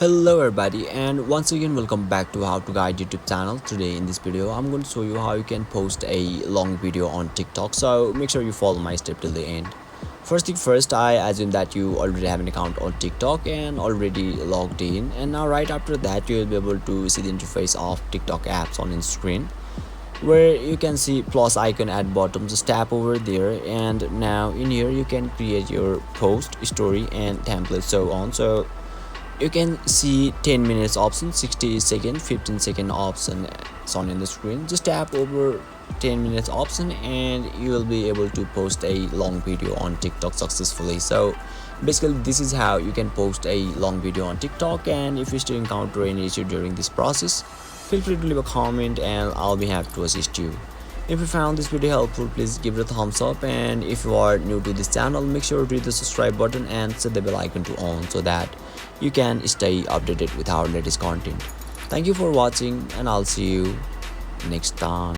Hello everybody, and once again welcome back to How to Guide YouTube channel. Today in this video I'm going to show you how you can post a long video on TikTok, so make sure you follow my step till the end. First thing first, I assume that you already have an account on TikTok and already logged in, and now right after that you will be able to see the interface of TikTok apps on your screen, where you can see plus icon at bottom. Just tap over there, and now in here you can create your post, story and template, so on. So you can see 10 minutes option, 60-second, 15-second option on in the screen. Just tap over 10 minutes option and you will be able to post a long video on TikTok successfully. So basically this is how you can post a long video on TikTok, and if you still encounter any issue during this process, feel free to leave a comment and I'll be happy to assist you. If you found this video helpful, please give it a thumbs up, and if you are new to this channel, make sure to hit the subscribe button and set the bell icon to on so that you can stay updated with our latest content. Thank you for watching, and I'll see you next time.